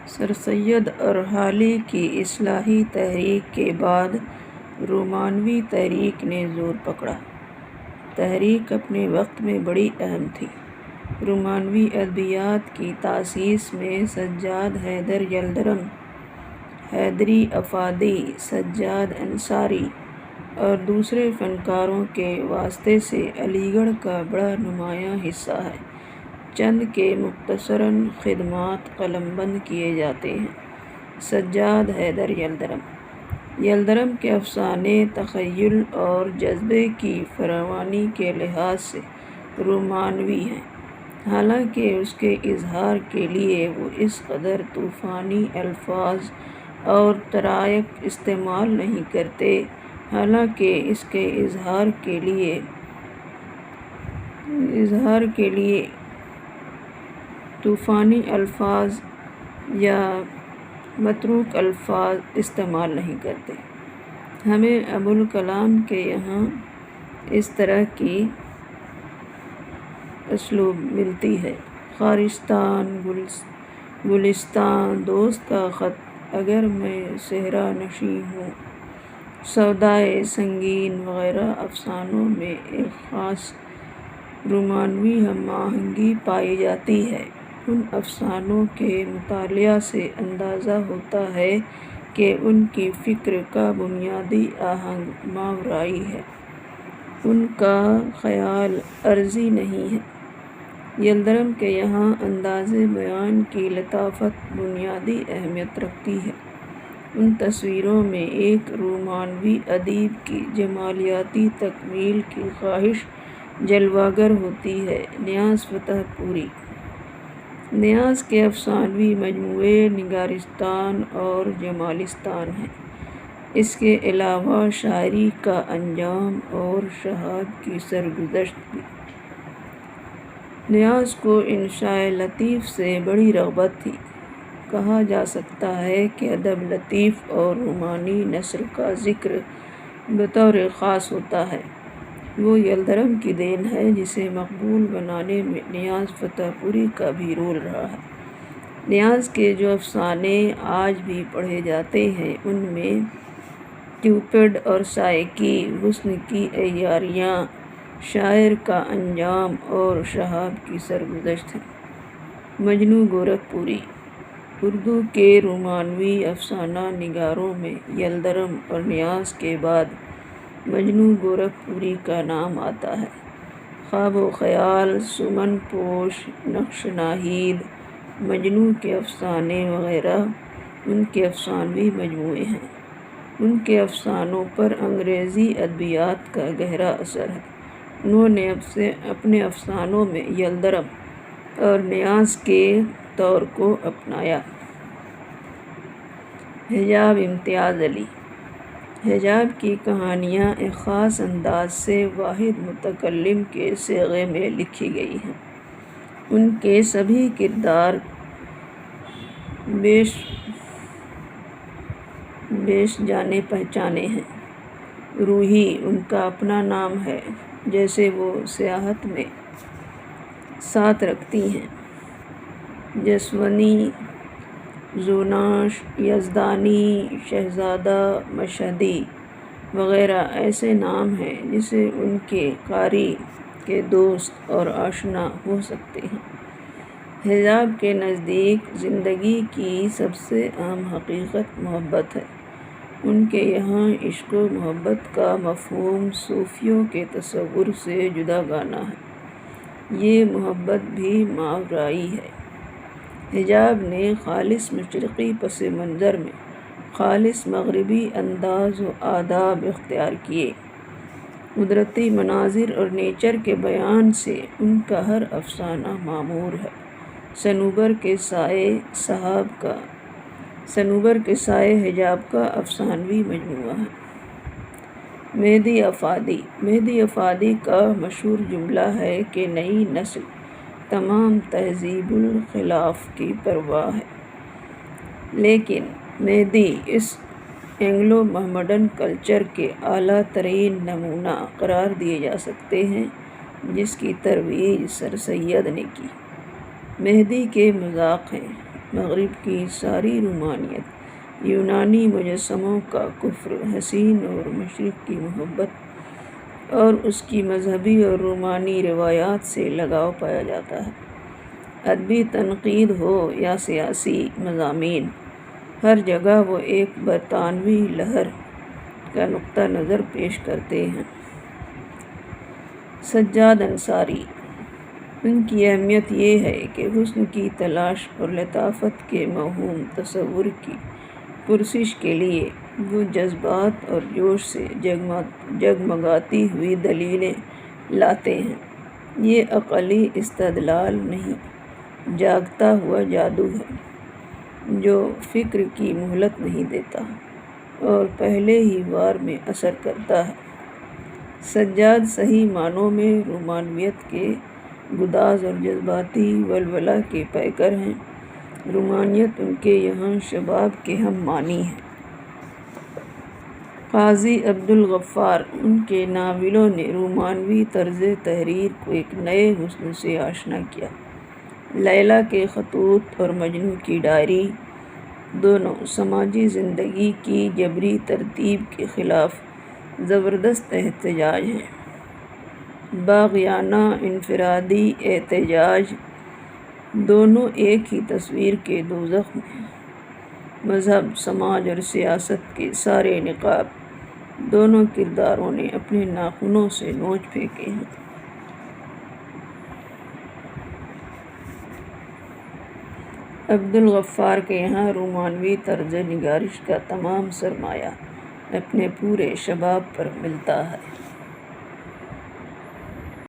سر سید ارحالی کی اصلاحی تحریک کے بعد رومانوی تحریک نے زور پکڑا۔ تحریک اپنے وقت میں بڑی اہم تھی۔ رومانوی ادبیات کی تاسیس میں سجاد حیدر یلدرم، حیدری افادی، سجاد انصاری اور دوسرے فنکاروں کے واسطے سے علی گڑھ کا بڑا نمایاں حصہ ہے۔ چند کے مختصراً خدمات قلم بند کیے جاتے ہیں۔ سجاد حیدر یلدرم کے افسانے تخیل اور جذبے کی فراوانی کے لحاظ سے رومانوی ہیں، حالانکہ اس کے اظہار کے لیے وہ اس قدر طوفانی الفاظ اور طرائق استعمال نہیں کرتے۔ حالانکہ اس کے اظہار کے لیے طوفانی الفاظ یا متروک الفاظ استعمال نہیں کرتے۔ ہمیں ابوالکلام کے یہاں اس طرح کی اسلوب ملتی ہے: خارستان، گلستان، دوست کا خط، اگر میں صحرا نشیں ہوں، سودائے سنگین وغیرہ افسانوں میں ایک خاص رومانوی ہم آہنگی پائی جاتی ہے۔ ان افسانوں کے مطالعہ سے اندازہ ہوتا ہے کہ ان کی فکر کا بنیادی آہنگ ماورائی ہے، ان کا خیال عرضی نہیں ہے۔ یلدرم کے یہاں انداز بیان کی لطافت بنیادی اہمیت رکھتی ہے۔ ان تصویروں میں ایک رومانوی ادیب کی جمالیاتی تکمیل کی خواہش جلوہ گر ہوتی ہے۔ نیاز فتح پوری نیاز کے افسانوی مجموعے نگارستان اور جمالستان ہیں۔ اس کے علاوہ شاعری کا انجام اور شہاب کی سرگزشت بھی۔ نیاز کو انشاء لطیف سے بڑی رغبت تھی۔ کہا جا سکتا ہے کہ ادب لطیف اور رومانی نثر کا ذکر بطور خاص ہوتا ہے۔ وہ یلدرم کی دین ہے، جسے مقبول بنانے میں نیاز فتح پوری کا بھی رول رہا ہے۔ نیاز کے جو افسانے آج بھی پڑھے جاتے ہیں، ان میں کیوپڈ اور سائیکی، حسن کی عیاریاں، شاعر کا انجام اور شہاب کی سرگزشت ہیں۔ مجنوں گورکھپوری اردو کے رومانوی افسانہ نگاروں میں یلدرم اور نیاز کے بعد مجنوں گورکھپوری کا نام آتا ہے۔ خواب و خیال، سمن پوش، نقش ناہید، مجنوں کے افسانے وغیرہ ان کے افسانوی مجموعے ہیں۔ ان کے افسانوں پر انگریزی ادبیات کا گہرا اثر ہے۔ انہوں نے اپنے افسانوں میں یلدرم اور نیاز کے طور کو اپنایا۔ حجاب امتیاز علی حجاب کی کہانیاں ایک خاص انداز سے واحد متکلم کے صیغے میں لکھی گئی ہیں۔ ان کے سبھی کردار بیش جانے پہچانے ہیں۔ روحی ان کا اپنا نام ہے، جسے وہ سیاحت میں ساتھ رکھتی ہیں۔ جسونی، زوناش، یزدانی، شہزادہ، مشہدی وغیرہ ایسے نام ہیں جسے ان کے قاری کے دوست اور آشنا ہو سکتے ہیں۔ حجاب کے نزدیک زندگی کی سب سے اہم حقیقت محبت ہے۔ ان کے یہاں عشق و محبت کا مفہوم صوفیوں کے تصور سے جداگانہ ہے۔ یہ محبت بھی ماورائی ہے۔ حجاب نے خالص مشرقی پس منظر میں خالص مغربی انداز و آداب اختیار کیے۔ قدرتی مناظر اور نیچر کے بیان سے ان کا ہر افسانہ معمور ہے۔ صنوبر کے سائے حجاب کا افسانوی مجموعہ ہے۔ مہدی افادی کا مشہور جملہ ہے کہ نئی نسل تمام تہذیب الخلاف کی پرواہ ہے، لیکن مہدی اس اینگلو محمڈن کلچر کے اعلیٰ ترین نمونہ قرار دیے جا سکتے ہیں جس کی ترویج سر سید نے کی۔ مہدی کے مذاق ہیں: مغرب کی ساری رومانیت، یونانی مجسموں کا کفر حسین اور مشرق کی محبت اور اس کی مذہبی اور رومانی روایات سے لگاؤ پایا جاتا ہے۔ ادبی تنقید ہو یا سیاسی مضامین، ہر جگہ وہ ایک برطانوی لہر کا نقطہ نظر پیش کرتے ہیں۔ سجاد انصاری، ان کی اہمیت یہ ہے کہ حسن کی تلاش اور لطافت کے موہوم تصور کی پرسش کے لیے وہ جذبات اور جوش سے جگمگاتی ہوئی دلیلیں لاتے ہیں۔ یہ عقلی استدلال نہیں، جاگتا ہوا جادو ہے جو فکر کی مہلت نہیں دیتا اور پہلے ہی وار میں اثر کرتا ہے۔ سجاد صحیح معنوں میں رومانویت کے گداز اور جذباتی ولولہ کے پیکر ہیں۔ رومانیت ان کے یہاں شباب کے ہم معنی ہے۔ قاضی عبدالغفار، ان کے ناولوں نے رومانوی طرز تحریر کو ایک نئے حسن سے آشنا کیا۔ لیلی کے خطوط اور مجنوں کی ڈائری دونوں سماجی زندگی کی جبری ترتیب کے خلاف زبردست احتجاج ہیں۔ باغیانہ انفرادی احتجاج دونوں ایک ہی تصویر کے دوزخ میں، مذہب، سماج اور سیاست کے سارے نقاب دونوں کرداروں نے اپنے ناخنوں سے نوچ پھینکے ہیں۔ عبدالغفار کے یہاں رومانوی طرز نگارش کا تمام سرمایہ اپنے پورے شباب پر ملتا ہے۔